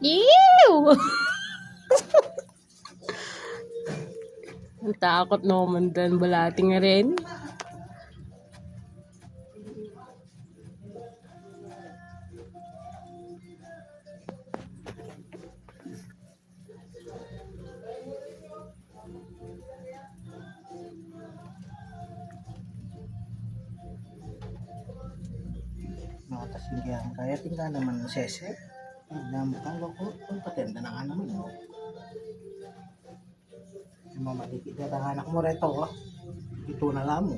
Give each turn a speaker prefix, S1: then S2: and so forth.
S1: Ew! Ang takot naman dan balating rin.
S2: Notas yung kaya kaya tingnan naman ng sese. Namukhang loko. Kung patenda na nga naman. Oh. Yung mamalikid na anak mo reto. Oh. Ito na lang mo.